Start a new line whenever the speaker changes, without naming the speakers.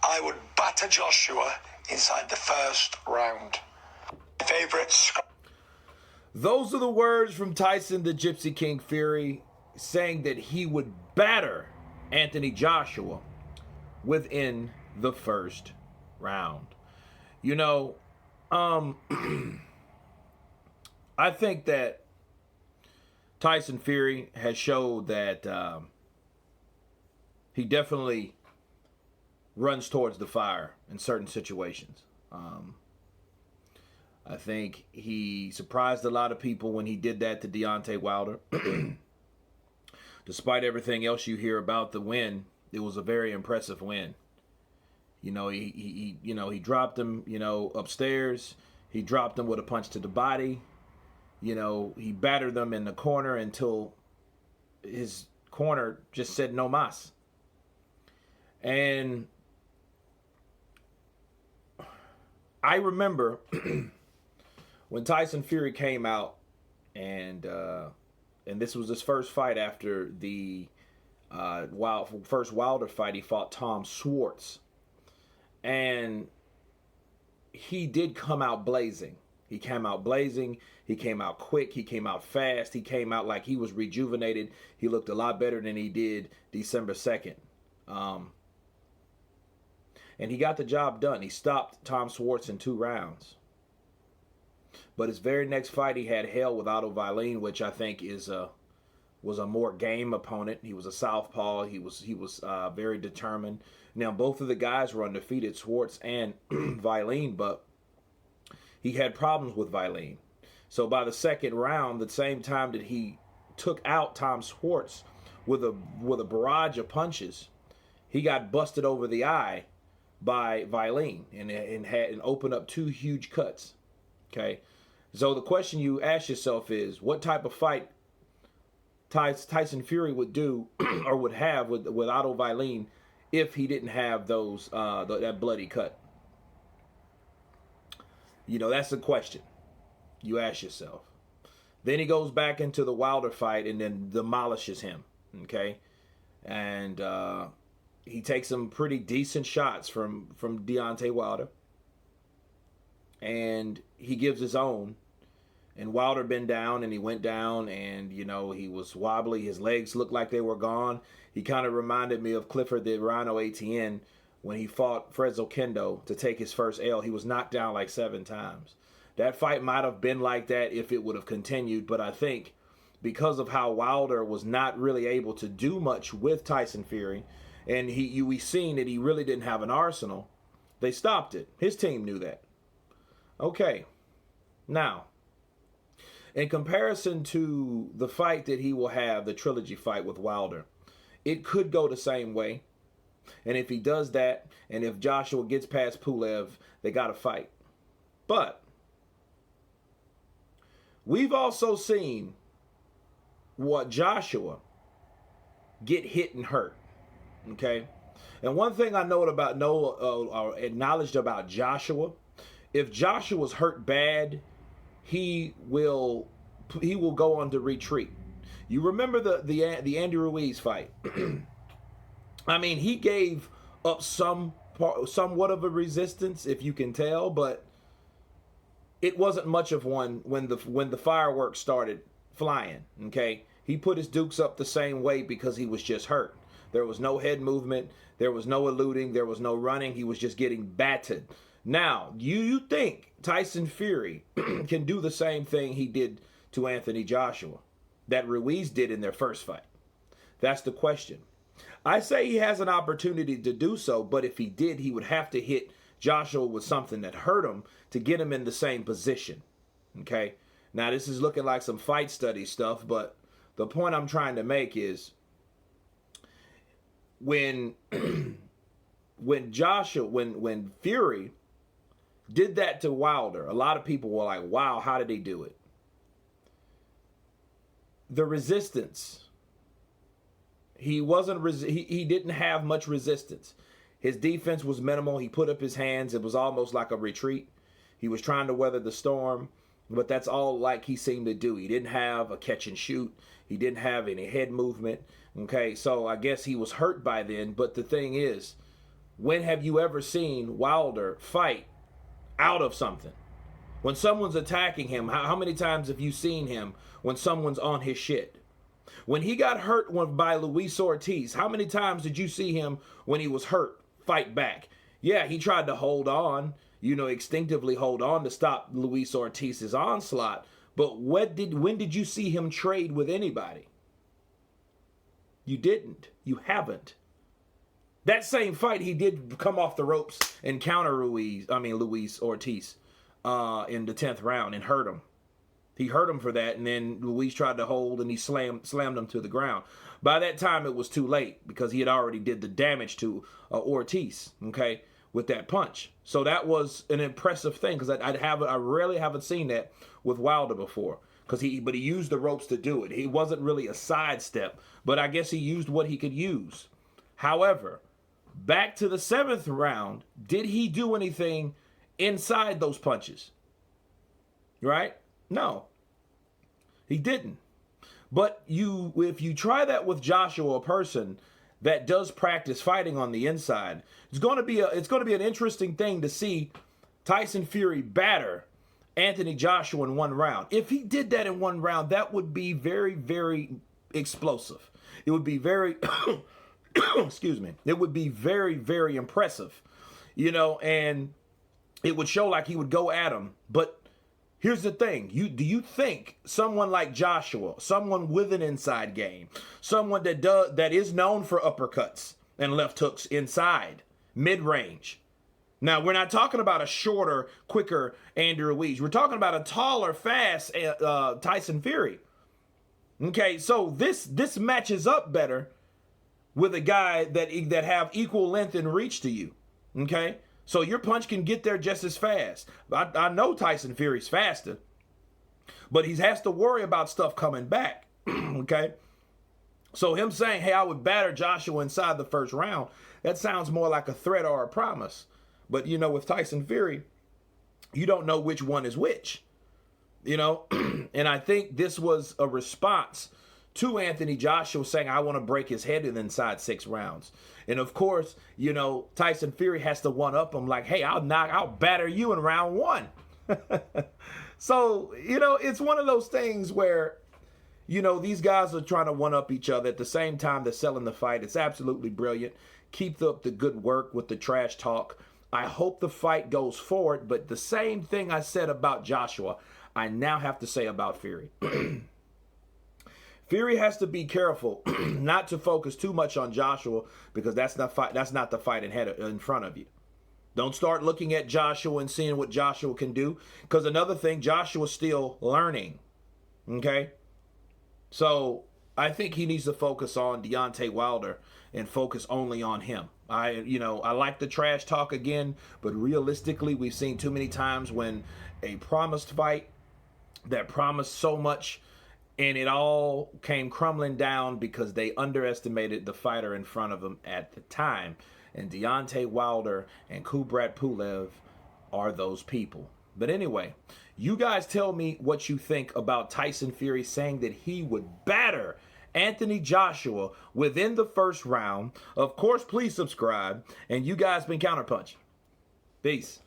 I would batter Joshua inside the first round. My favorite.
Those are the words from Tyson the Gypsy King Fury, saying that he would batter Anthony Joshua within the first round. You know, I think that Tyson Fury has showed that he definitely runs towards the fire in certain situations. I think he surprised a lot of people when he did that to Deontay Wilder. Despite everything else you hear about the win, it was a very impressive win. You know, he dropped him, upstairs. He dropped him with a punch to the body. You know, he battered them in the corner until his corner just said no mas. And I remember when Tyson Fury came out, and this was his first fight after the first Wilder fight. He fought Tom Schwartz, and he did come out blazing. He came out blazing. He came out quick. He came out fast. He came out like he was rejuvenated. He looked a lot better than he did December 2nd. And he got the job done. He stopped Tom Schwartz in 2 rounds. But his very next fight, he had hell with Otto Wallin, which I think was a more game opponent. He was a southpaw. He was very determined. Now, both of the guys were undefeated, Schwartz and Wallin, but he had problems with Wallin. So by the second round, the same time that he took out Tom Schwartz with a barrage of punches, he got busted over the eye by Wallin and opened up 2 huge cuts. Okay, so the question you ask yourself is, what type of fight Tyson Fury would do or would have with Otto Wallin if he didn't have those that bloody cut? You know, that's the question you ask yourself. Then he goes back into the Wilder fight and then demolishes him. Okay, and he takes some pretty decent shots from Deontay Wilder. And he gives his own. And Wilder been down, and he went down, and, he was wobbly. His legs looked like they were gone. He kind of reminded me of Clifford the Rhino ATN when he fought Fresno Kendo to take his first L. He was knocked down like 7 times. That fight might have been like that if it would have continued, but I think because of how Wilder was not really able to do much with Tyson Fury, and we seen that he really didn't have an arsenal, they stopped it. His team knew that. Okay, now, in comparison to the fight that he will have, the trilogy fight with Wilder, it could go the same way. And if he does that, and if Joshua gets past Pulev, they got to fight. But we've also seen what Joshua get hit and hurt. Okay, and one thing I acknowledged about Joshua, if Joshua's hurt bad, he will go on to retreat. You remember the Andy Ruiz fight? I mean, he gave up somewhat of a resistance, if you can tell, but it wasn't much of one when the fireworks started flying. Okay, he put his dukes up the same way because he was just hurt. There was no head movement. There was no eluding. There was no running. He was just getting battered. Now, you think Tyson Fury can do the same thing he did to Anthony Joshua that Ruiz did in their first fight? That's the question. I say he has an opportunity to do so, but if he did, he would have to hit Joshua with something that hurt him to get him in the same position. Okay? Now, this is looking like some fight study stuff, but the point I'm trying to make is when Fury did that to Wilder, a lot of people were like, wow, how did he do it? The resistance. He didn't have much resistance. His defense was minimal. He put up his hands. It was almost like a retreat. He was trying to weather the storm, but that's all like he seemed to do. He didn't have a catch and shoot. He didn't have any head movement. Okay, so I guess he was hurt by then. But the thing is, when have you ever seen Wilder fight out of something? When someone's attacking him, how many times have you seen him when someone's on his shit? When he got hurt by Luis Ortiz, how many times did you see him when he was hurt fight back? Yeah, he tried to hold on, instinctively hold on to stop Luis Ortiz's onslaught. But when did you see him trade with anybody? You didn't. You haven't. That same fight, he did come off the ropes and counter Luis Ortiz in the 10th round and hurt him. He hurt him for that, and then Luis tried to hold, and he slammed him to the ground. By that time, it was too late because he had already did the damage to Ortiz, okay, with that punch. So that was an impressive thing because I rarely haven't seen that with Wilder before. But he used the ropes to do it. He wasn't really a sidestep, but I guess he used what he could use. However, back to the 7th round, did he do anything inside those punches? Right? No, he didn't. But if you try that with Joshua, a person that does practice fighting on the inside, it's going to be an interesting thing to see Tyson Fury batter Anthony Joshua in one round. If he did that in one round, that would be very, very explosive. It would be very, excuse me. It would be very, very impressive, and it would show like he would go at him. But here's the thing. Do you think someone like Joshua, someone with an inside game, someone that is known for uppercuts and left hooks inside, mid-range. Now, we're not talking about a shorter, quicker Andy Ruiz. We're talking about a taller, fast Tyson Fury. Okay, so this matches up better with a guy that have equal length and reach to you. Okay? So your punch can get there just as fast. I know Tyson Fury's faster, but he has to worry about stuff coming back. Okay? So him saying, hey, I would batter Joshua inside the 1st round, that sounds more like a threat or a promise. But, with Tyson Fury, you don't know which one is which. And I think this was a response to Anthony Joshua saying, I want to break his head in inside 6 rounds. And of course, Tyson Fury has to one-up him like, hey, I'll batter you in round 1. So, it's one of those things where, these guys are trying to one-up each other. At the same time, they're selling the fight. It's absolutely brilliant. Keep up the good work with the trash talk. I hope the fight goes forward, but the same thing I said about Joshua, I now have to say about Fury. Fury has to be careful not to focus too much on Joshua because that's not the fight in front of you. Don't start looking at Joshua and seeing what Joshua can do because another thing, Joshua's still learning. Okay? So I think he needs to focus on Deontay Wilder and focus only on him. I like the trash talk again, but realistically, we've seen too many times when a promised fight that promised so much and it all came crumbling down because they underestimated the fighter in front of them at the time. And Deontay Wilder and Kubrat Pulev are those people. But anyway, you guys tell me what you think about Tyson Fury saying that he would batter Anthony Joshua within the 1st round. Of course, please subscribe. And you guys been Counterpunch. Peace.